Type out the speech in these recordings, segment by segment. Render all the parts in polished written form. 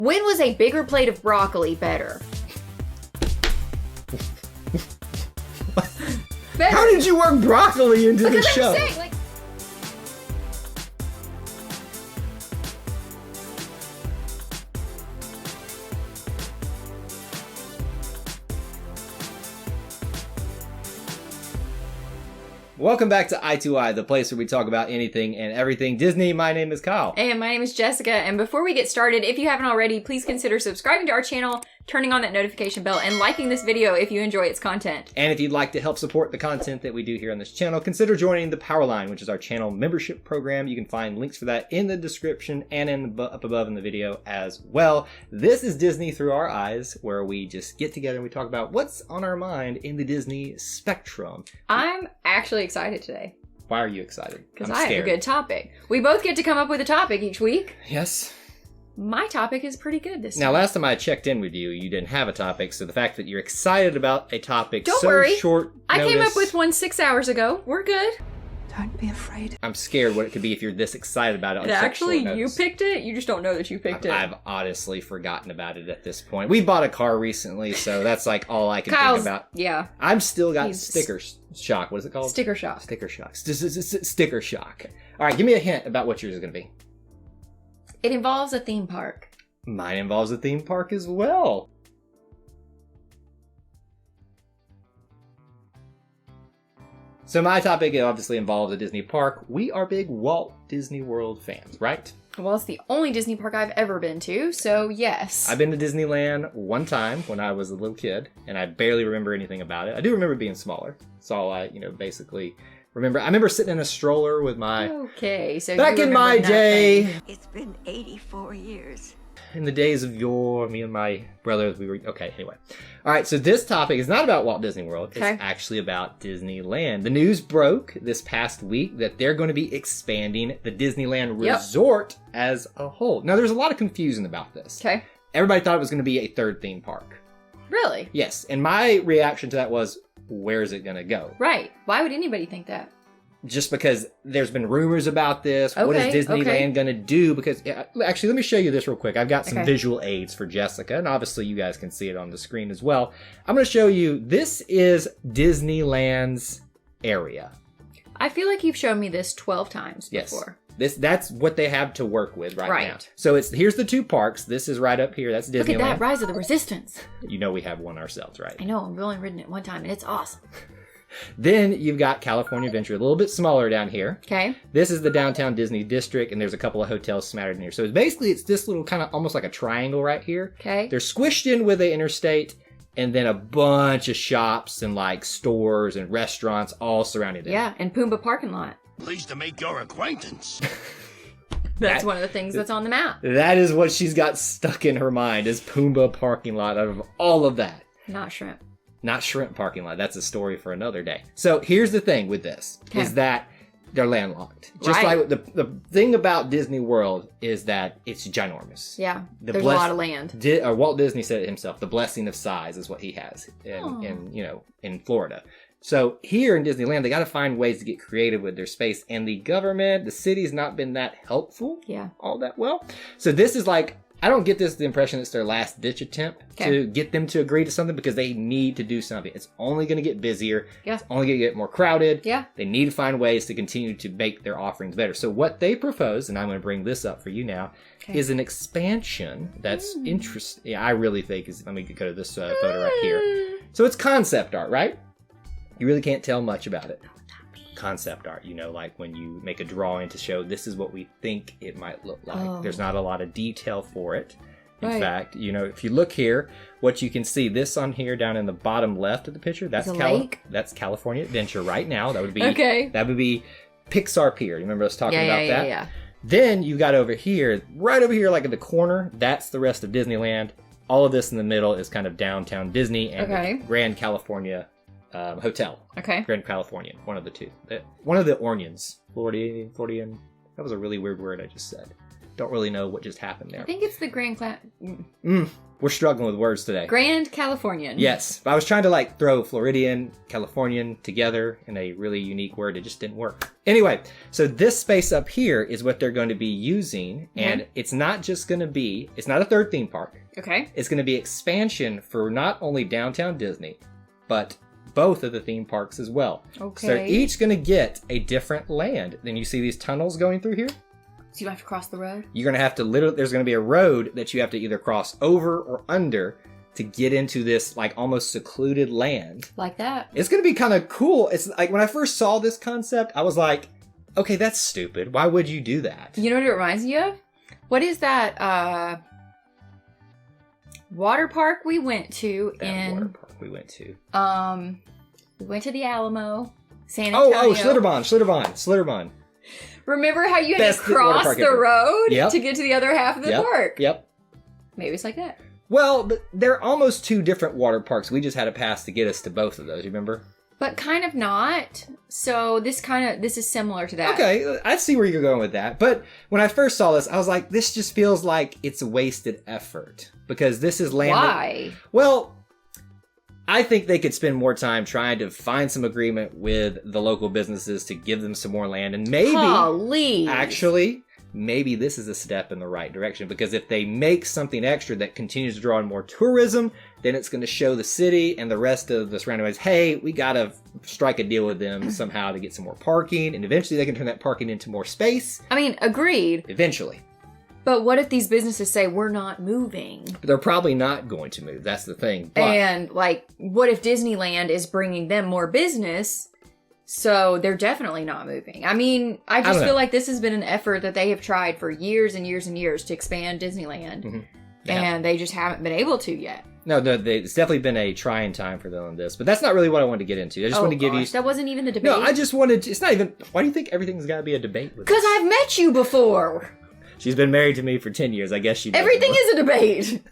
When was a bigger plate of broccoli better? Better. How did you work broccoli into the show? I'm saying, like, Welcome back to I2I, the place where we talk about anything and everything Disney. My name is Kyle. and my name is Jessica, and before we get started, if you haven't already, please consider subscribing to our channel, turning on that notification bell, and liking this video if you enjoy its content. And if you'd like to help support the content that we do here on this channel, consider joining the Powerline, which is our channel membership program. You can find links for that in the description and up above in the video as well. This is Disney Through Our Eyes, where we just get together and we talk about what's on our mind in the Disney spectrum. I'm actually excited today. Why are you excited? Because I have a good topic. We both get to come up with a topic each week. Yes. My topic is pretty good this time. Now, last time I checked in with you, you didn't have a topic, so the fact that you're excited about a topic Don't so worry. short I notice, came up with one 6 hours ago. We're good. Don't be afraid. I'm scared what it could be if you're this excited about it on such Actually, short you notice. picked it. You just don't know that you picked it. I've honestly forgotten about it at this point. We bought a car recently, so that's like all I can Kyle's, think about. yeah. I'm still got He's- sticker shock. What is it called? Sticker shock. Sticker shock. Sticker shock. All right, give me a hint about what yours is going to be. It involves a theme park. Mine involves a theme park as well. So my topic obviously involves a Disney park. We are big Walt Disney World fans, right? Well, it's the only Disney park I've ever been to, so yes. I've been to Disneyland one time when I was a little kid, and I barely remember anything about it. I do remember being smaller. That's all I, basically remember. I remember sitting in a stroller with my... Okay, so Back you in my remember day, nothing. It's been 84 years. in the days of yore, me and my brothers, we were... Okay, anyway. All right, so this topic is not about Walt Disney World. Okay. It's actually about Disneyland. The news broke this past week that they're going to be expanding the Disneyland Yep. Resort as a whole. Now, there's a lot of confusion about this. Okay. Everybody thought it was going to be a third theme park. Really? Yes, and my reaction to that was, where's it going to go? Right. Why would anybody think that? Just because there's been rumors about this. What is Okay, Disneyland okay. going to do? Because, actually, let me show you this real quick. I've got some Okay. visual aids for Jessica, and obviously you guys can see it on the screen as well. I'm going to show you, this is Disneyland's area. I feel like you've shown me this 12 times Yes. before. That's what they have to work with right Right. now. So here's the two parks. This is right up here. That's Disneyland. Look at that, Rise of the Resistance. You know we have one ourselves, right? I know, I've only ridden it one time, and it's awesome. Then you've got California Adventure, a little bit smaller down here. Okay. This is the downtown Disney district, and there's a couple of hotels smattered in here. So it's this little kind of almost like a triangle right here. Okay. They're squished in with the interstate, and then a bunch of shops and like stores and restaurants all surrounding them. Yeah, and Pumbaa parking lot. Pleased to make your acquaintance. That's That- one of the things that's on the map. That is what she's got stuck in her mind, is Pumbaa parking lot out of all of that. Not shrimp. Not shrimp parking lot. That's a story for another day. So here's the thing with this, Okay. is that they're landlocked. Just Right. like the thing about Disney World is that it's ginormous. Yeah, The there's a lot of land. Walt Disney said it himself. The blessing of size is what he has in Florida. So here in Disneyland, they got to find ways to get creative with their space, and the government, the city's not been that helpful Yeah. all that well. So this is like, I don't get the impression it's their last ditch attempt Okay. to get them to agree to something, because they need to do something. It's only going to get busier. Yeah. It's only going to get more crowded. Yeah. They need to find ways to continue to make their offerings better. So what they propose, and I'm going to bring this up for you now, Okay. is an expansion that's interesting. Yeah, I really think is. Let me go to this photo right here. So it's concept art, right? You really can't tell much about it. Concept art, like when you make a drawing to show this is what we think it might look like. Oh. There's not a lot of detail for it. In Right. fact, if you look here, what you can see, this on here down in the bottom left of the picture, that's a lake? That's California Adventure right now. That would be Okay. That would be Pixar Pier. You remember us talking Yeah, about yeah, that? yeah. Then you got over here, right over here, like in the corner, that's the rest of Disneyland. All of this in the middle is kind of downtown Disney and Okay. the Grand California Hotel. Okay. Grand Californian, one of the two. One of the Ornians. Floridian. That was a really weird word I just said. Don't really know what just happened I there. think it's the Grand Cla... We're struggling with words today. Grand Californian. Yes. I was trying to like throw Floridian, Californian together in a really unique word. It just didn't work. Anyway, so this space up here is what they're going to be using. And it's not just going to be, it's not a third theme park. Okay. It's going to be expansion for not only downtown Disney, but both of the theme parks as well. Okay. So they're each going to get a different land. Then you see these tunnels going through here? So you have to cross the road? You're going to have to there's going to be a road that you have to either cross over or under to get into this like almost secluded land. Like that. It's going to be kind of cool. It's like when I first saw this concept, I was like, okay, that's stupid. Why would you do that? You know what it reminds me of? What is that water park we went to we went to the Alamo, San Antonio. Schlitterbahn. Remember how you had Best to water cross park the ever. road Yep. to get to the other half of the park? Yep. Maybe it's like that. Well, but they're almost two different water parks. We just had a pass to get us to both of those, you remember? But kind of not. So this is similar to that. Okay, I see where you're going with that. But when I first saw this, I was like, this just feels like it's a wasted effort. Because this is land. Why? Well, I think they could spend more time trying to find some agreement with the local businesses to give them some more land. And maybe, actually, maybe this is a step in the right direction. Because if they make something extra that continues to draw in more tourism, then it's going to show the city and the rest of the surrounding areas, hey, we got to strike a deal with them somehow to get some more parking. And eventually they can turn that parking into more space. I mean, agreed. Eventually. But what if these businesses say, we're not moving? But they're probably not going to move. That's the thing. But And, like, what if Disneyland is bringing them more business? So they're definitely not moving. I mean, I just feel like this has been an effort that they have tried for years and years and years to expand Disneyland. Mm-hmm. And they just haven't been able to yet. No, it's definitely been a trying time for them on this. But that's not really what I wanted to get into. I just wanted to give you... That wasn't even the debate. No, I just wanted to... It's not even... Why do you think everything's got to be a debate with Because us? I've met you before. She's been married to me for 10 years. I guess she does Everything more. is a debate.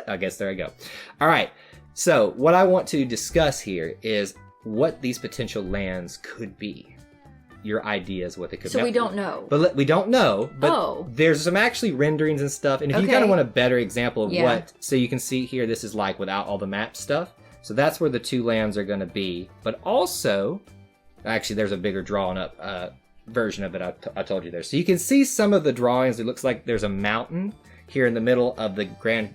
I guess there I go. All right. So what I want to discuss here is what these potential lands could be. Your ideas, what they could be. So we don't know. But we don't know. But there's some actually renderings and stuff. And if you kind of want a better example of what... So you can see here, this is like without all the map stuff. So that's where the two lands are going to be. But also... Actually, there's a bigger drawn up... version of it I told you there. So you can see some of the drawings. It looks like there's a mountain here in the middle of the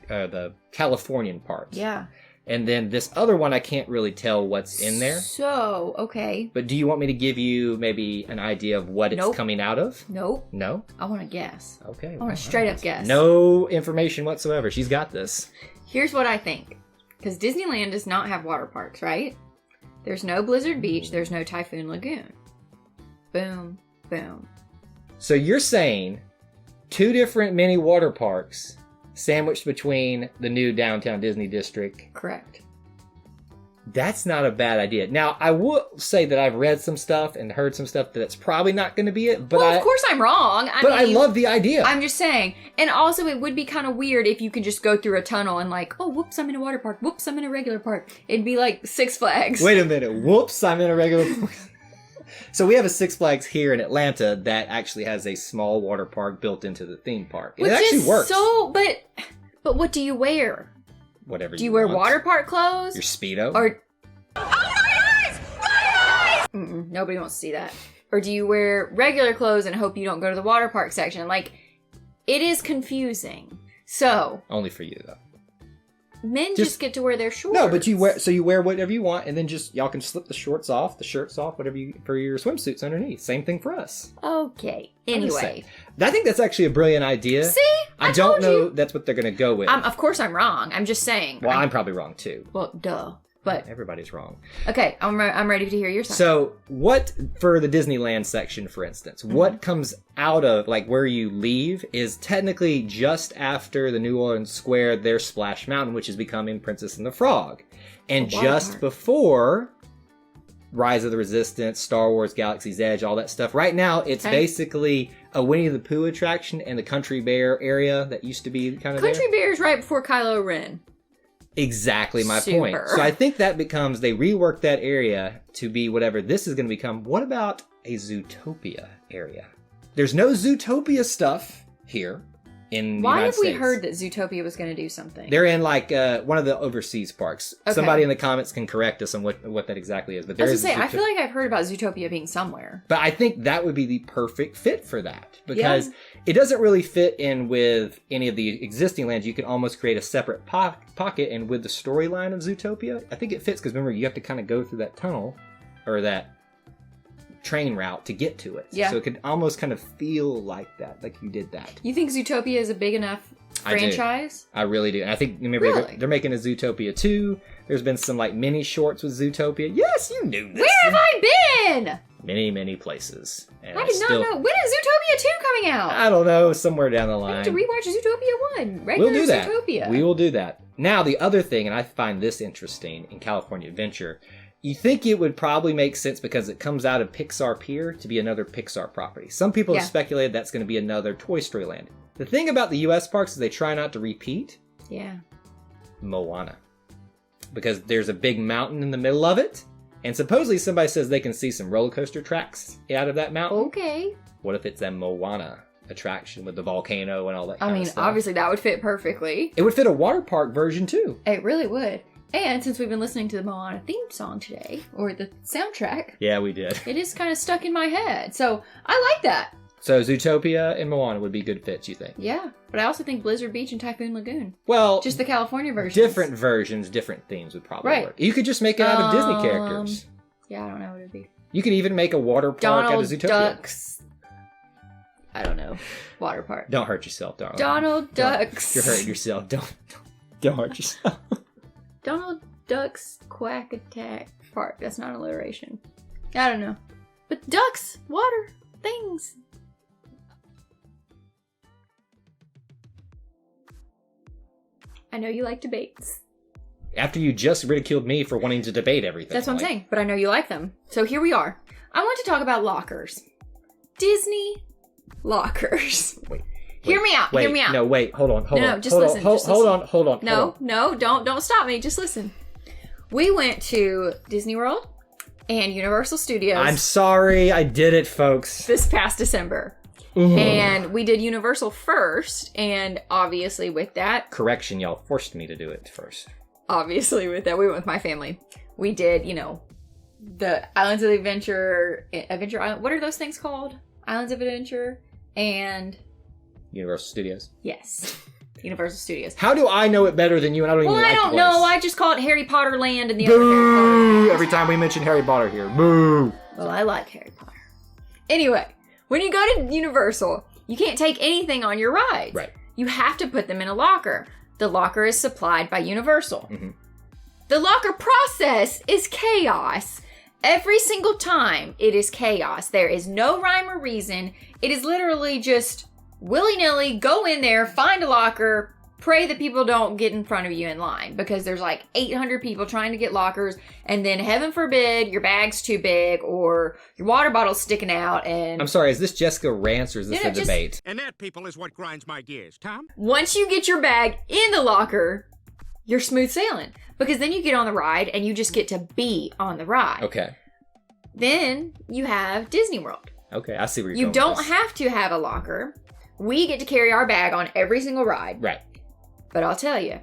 the Californian part. Yeah. And then this other one, I can't really tell what's in there. So, okay. But do you want me to give you maybe an idea of what it's coming out of? Nope. No? I want to guess. Okay. I want to straight up guess. No information whatsoever. She's got this. Here's what I think. Because Disneyland does not have water parks, right? There's no Blizzard Beach. There's no Typhoon Lagoon. Boom, boom. So you're saying two different mini water parks sandwiched between the new downtown Disney district. Correct. That's not a bad idea. Now, I will say that I've read some stuff and heard some stuff that's probably not going to be it. But of course I'm wrong. I love the idea. I'm just saying. And also, it would be kind of weird if you could just go through a tunnel and like, oh, whoops, I'm in a water park. Whoops, I'm in a regular park. It'd be like Six Flags. Wait a minute. Whoops, I'm in a regular park. So we have a Six Flags here in Atlanta that actually has a small water park built into the theme park. And Which it actually is works. But what do you wear? Whatever Do you wear want. water park clothes? Your Speedo? Or... Oh, my eyes! My eyes! Nobody wants to see that. Or do you wear regular clothes and hope you don't go to the water park section? Like, it is confusing. So... Only for you, though. Men just get to wear their shorts. No, but you wear whatever you want, and then just y'all can slip the shorts off, the shirts off, whatever you for your swimsuits underneath. Same thing for us. Okay. Anyway, I think that's actually a brilliant idea. See, I don't know that's what they're going to go with. Of course, I'm wrong. I'm just saying. Well, I'm probably wrong too. Well, duh. But everybody's wrong. Okay, I'm ready to hear your side. So, what for the Disneyland section, for instance, what comes out of like where you leave is technically just after the New Orleans Square, there's Splash Mountain, which is becoming Princess and the Frog, and just before Rise of the Resistance, Star Wars, Galaxy's Edge, all that stuff. Right now, it's basically a Winnie the Pooh attraction and the Country Bear area that used to be kind of Country Bear's right before Kylo Ren. Exactly my point. So I think that becomes, they rework that area to be whatever this is going to become. What about a Zootopia area? There's no Zootopia stuff here. in the Why United have we States. heard that Zootopia was going to do something? They're in like one of the overseas parks. Okay. Somebody in the comments can correct us on what that exactly is. But there I was is going to say, I Zootopia. feel like I've heard about Zootopia being somewhere. But I think that would be the perfect fit for that because it doesn't really fit in with any of the existing lands. You can almost create a separate pocket, and with the storyline of Zootopia, I think it fits because remember, you have to kind of go through that tunnel or that train route to get to it. Yeah. So it could almost kind of feel like that, like you did that. You think Zootopia is a big enough franchise? I really do. And I think, remember, Really? they're making a Zootopia 2. There's been some like mini shorts with Zootopia. Yes, you knew this. Where have I been? Many, many places. And I did not know. When is Zootopia 2 coming out? I don't know, somewhere down the I line. need to rewatch Zootopia 1. Regular We'll do that. Zootopia. We will do that. Now, the other thing, and I find this interesting in California Adventure, you think it would probably make sense because it comes out of Pixar Pier to be another Pixar property. Some people have speculated that's going to be another Toy Story Land. The thing about the US parks is they try not to repeat Yeah. Moana. Because there's a big mountain in the middle of it, and supposedly somebody says they can see some roller coaster tracks out of that mountain. Okay. What if it's a Moana attraction with the volcano and all that kind I mean, of stuff? obviously that would fit perfectly. It would fit a water park version too. It really would. And since we've been listening to the Moana theme song today, or the soundtrack, Yeah, we did. it is kind of stuck in my head. So I like that. So Zootopia and Moana would be good fits, you think? Yeah. But I also think Blizzard Beach and Typhoon Lagoon. Well, Just the California version. different versions, different themes would probably Right. work. You could just make it out of Disney characters. Yeah, I don't know what it'd be. You could even make a water park Donald out of Zootopia. Ducks. I don't know. Water park. Don't hurt yourself, darling. Donald Don't. Ducks. You're hurting yourself. Don't hurt yourself. Donald Ducks Quack Attack Park. That's not alliteration. I don't know. But ducks, water, things. I know you like debates. After you just ridiculed me for wanting to debate everything. That's what I'm saying, but I know you like them. So here we are. I want to talk about lockers. Disney lockers. Wait. Hear me out. Wait, Hear me out. No, wait. Hold on. No, just listen, just Hold listen. on. Hold on. No, don't stop me. Just listen. We went to Disney World and Universal Studios I'm sorry. I did it, folks. this past December. And we did Universal first, and obviously with that, Correction, y'all forced me to do it first. we went with my family. We did, the Islands of Adventure Island. What are those things called? Islands of Adventure and Universal Studios. yes, Universal Studios. How do I know it better than you? And I don't even Well, like I don't the know. place. I just call it Harry Potter Land and the other Harry Potter. Boo! Every time we mention Harry Potter here. Boo! Well, I like Harry Potter. Anyway, when you go to Universal, you can't take anything on your rides. Right. You have to put them in a locker. The locker is supplied by Universal. Mhm. The locker process is chaos. Every single time, it is chaos. There is no rhyme or reason. It is literally just willy-nilly, go in there, find a locker, pray that people don't get in front of you in line because there's like 800 people trying to get lockers, and then heaven forbid your bag's too big or your water bottle's sticking out, and I'm sorry, is this Jessica Rants or is this No, a just- debate? And that, people, is what grinds my gears. Tom? once you get your bag in the locker, you're smooth sailing because then you get on the ride and you just get to be on the ride. Okay. Then you have Disney World. Okay, I see where you're You going don't with this. have to have a locker. We get to carry our bag on every single ride. Right. But I'll tell you,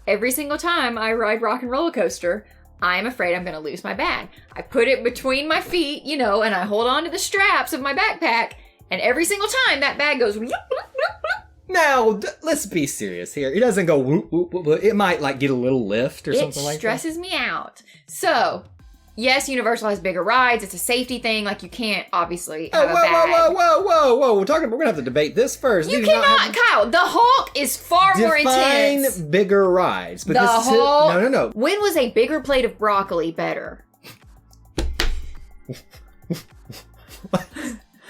every single time I ride Rock and Roller Coaster, I am afraid I'm going to lose my bag. I put it between my feet, and I hold on to the straps of my backpack, and every single time that bag goes whoop, whoop, whoop, whoop. Now, let's be serious here. It doesn't go whoop, whoop, whoop, whoop. It might get a little lift or It something like that. stresses me out. So, yes, Universal has bigger rides. It's a safety thing. Like, you can't obviously have a bag. Whoa. We're going to have to debate this first. You Do not cannot, have- Kyle. The Hulk is far more Define intense. bigger rides. The Because Hulk. No. When was a bigger plate of broccoli better?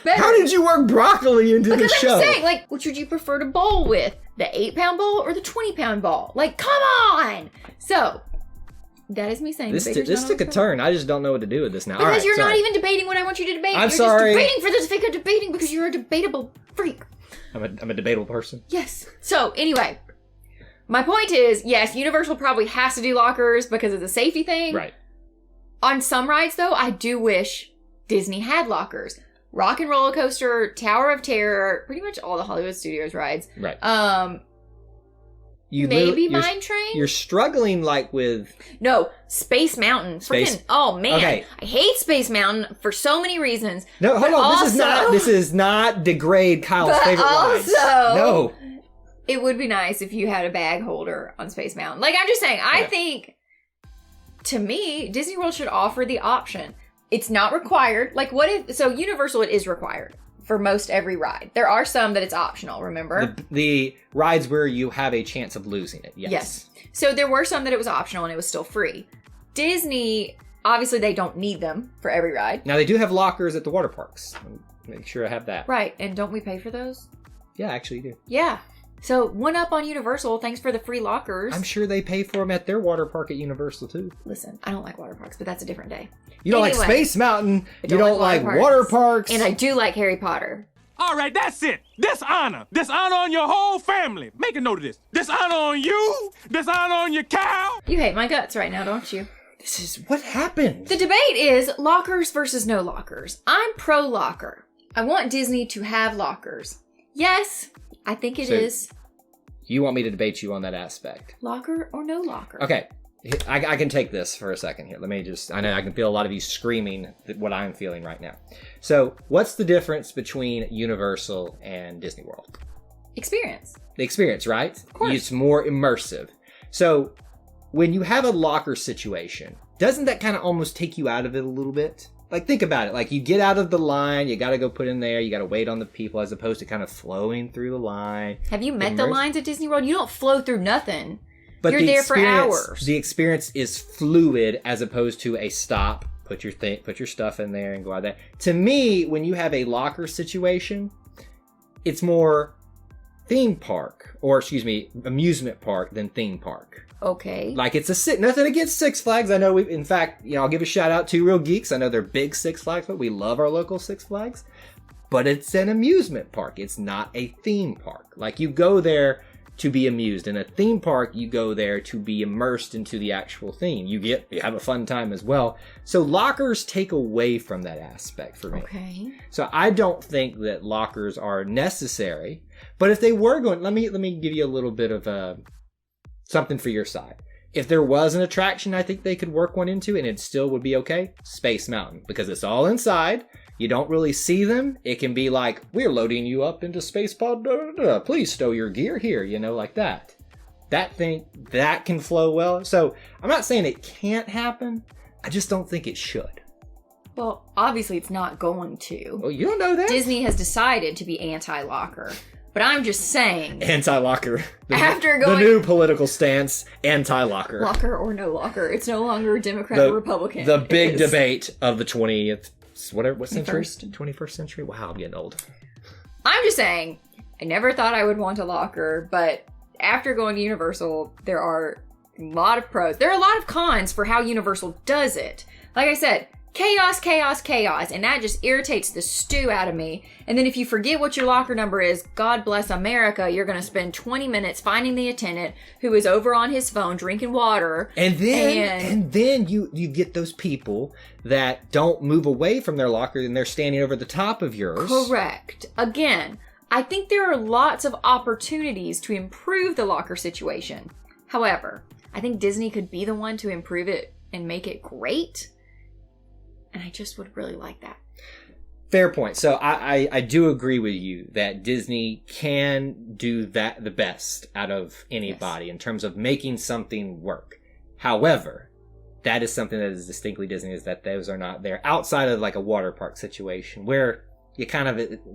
Better. How did you work broccoli into Because the I'm show? just saying, like, which would you prefer to bowl with? The 8-pound bowl or the 20-pound bowl? Like, come on! So, that is me saying This the bigger's this not took a always turn. I just don't know what to do with this now. better. All Because right, you're not sorry. even debating what I want you to debate. I'm You're sorry. just debating for the sake of debating because you're a debatable freak. I'm a debatable person. Yes. So, anyway, my point is, yes, Universal probably has to do lockers because it's a safety thing. Right. On some rides, though, I do wish Disney had lockers. Rock and Roller Coaster, Tower of Terror, pretty much all the Hollywood Studios rides. Right. Maybe Mine Train? You're struggling like with... No, Space Mountain. Oh man. Okay. I hate Space Mountain for so many reasons. No, hold on. This is not degrade Kyle's favorite rides. No. It would be nice if you had a bag holder on Space Mountain. Like, I'm just saying, I think, to me, Disney World should offer the option. It's not required. Like, what if... So, Universal, it is required for most every ride. There are some that it's optional, remember? The rides where you have a chance of losing it, yes. So, there were some that it was optional and it was still free. Disney, obviously, they don't need them for every ride. Now, they do have lockers at the water parks. Make sure I have that. Right, and don't we pay for those? Yeah, actually, you do. Yeah. So, one up on Universal, thanks for the free lockers. I'm sure they pay for them at their water park at Universal, too. Listen, I don't like water parks, but that's a different day. You don't like Space Mountain. You don't like water parks. And I do like Harry Potter. All right, that's it. Dishonor. Dishonor on your whole family. Make a note of this. Dishonor on you. Dishonor on your cow. You hate my guts right now, don't you? This is what happened. The debate is lockers versus no lockers. I'm pro locker. I want Disney to have lockers. Yes, I think it is. You want me to debate you on that aspect? Locker or no locker? Okay. I can take this for a second here. Let me just... I know I can feel a lot of you screaming what I'm feeling right now. So, what's the difference between Universal and Disney World? Experience. The experience, right? Of course. It's more immersive. So, when you have a locker situation, doesn't that kind of almost take you out of it a little bit? Like, think about it. Like, you get out of the line, you got to go put in there, you got to wait on the people as opposed to kind of flowing through the line. Have you met the lines at Disney World? You don't flow through nothing. But you're there for hours. The experience is fluid as opposed to a stop, put your stuff in there and go out there. To me, when you have a locker situation, it's more theme park, or amusement park than theme park. Okay. Like it's nothing against Six Flags. I know in fact, I'll give a shout out to Real Geeks. I know they're big Six Flags, but we love our local Six Flags. But it's an amusement park. It's not a theme park. Like you go there to be amused. In a theme park, you go there to be immersed into the actual theme. You have a fun time as well. So lockers take away from that aspect for me. Okay. So I don't think that lockers are necessary. But if they were going, let me give you a little bit of something for your side. If there was an attraction I think they could work one into and it still would be okay, Space Mountain. Because it's all inside. You don't really see them. It can be like, we're loading you up into Space Pod. Please stow your gear here, like that. That can flow well. So I'm not saying it can't happen. I just don't think it should. Well, obviously it's not going to. Well, you don't know that. Disney has decided to be anti-locker. But I'm just saying. Anti-locker. After going... The new political stance, anti-locker. Locker or no locker. It's no longer Democrat or Republican. The big debate of the 20th... what century? 21st century? Wow, I'm getting old. I'm just saying, I never thought I would want a locker, but after going to Universal, there are a lot of pros. There are a lot of cons for how Universal does it. Like I said, chaos, chaos, chaos, and that just irritates the stew out of me. And then if you forget what your locker number is, God bless America, you're going to spend 20 minutes finding the attendant who is over on his phone drinking water. And then you get those people that don't move away from their locker and they're standing over the top of yours. Correct. Again, I think there are lots of opportunities to improve the locker situation. However, I think Disney could be the one to improve it and make it great. And I just would really like that. Fair point. So I do agree with you that Disney can do that the best out of anybody in terms of making something work. However, that is something that is distinctly Disney, is that those are not there outside of like a water park situation where you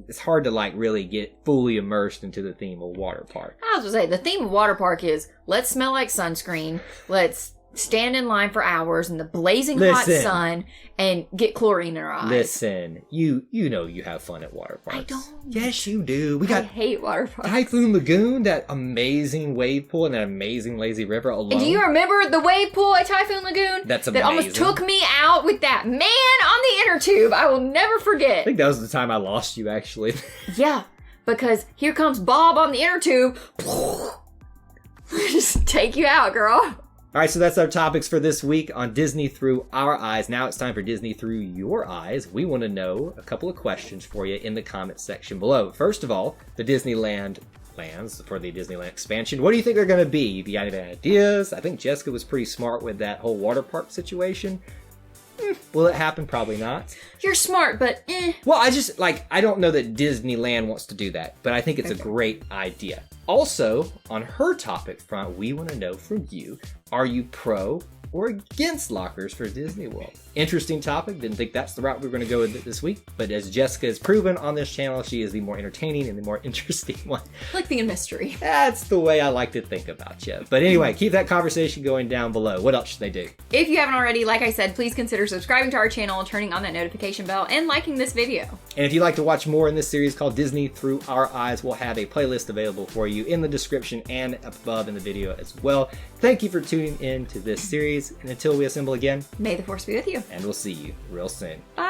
it's hard to like really get fully immersed into the theme of water park. I was going to say, the theme of water park is let's smell like sunscreen. Let's stand in line for hours in the blazing hot sun and get chlorine in our eyes. Listen, you know you have fun at water parks. I don't. Yes, you do. I hate water parks. Typhoon Lagoon, that amazing wave pool and that amazing lazy river alone. And do you remember the wave pool at Typhoon Lagoon? That's amazing. That almost took me out with that man on the inner tube. I will never forget. I think that was the time I lost you, actually. Yeah, because here comes Bob on the inner tube. Just take you out, girl. All right, so that's our topics for this week on Disney Through Our Eyes. Now it's time for Disney Through Your Eyes. We want to know a couple of questions for you in the comment section below. First of all, the Disneyland plans for the Disneyland expansion. What do you think they're going to be? Do you got any ideas? I think Jessica was pretty smart with that whole water park situation. Will it happen? Probably not. You're smart, but Well, I don't know that Disneyland wants to do that, but I think it's a great idea. Also, on her topic front, we want to know from you, are you pro or against lockers for Disney World? Interesting topic. Didn't think that's the route we were going to go with it this week, but as Jessica has proven on this channel, she is the more entertaining and the more interesting one. I like being a mystery. That's the way I like to think about you. But anyway, keep that conversation going down below. What else should they do? If you haven't already, like I said, please consider subscribing to our channel, turning on that notification bell, and liking this video. And if you'd like to watch more in this series called Disney Through Our Eyes, we'll have a playlist available for you in the description and up above in the video as well. Thank you for tuning in to this series, and until we assemble again, May the Force be with you. and we'll see you real soon. Bye.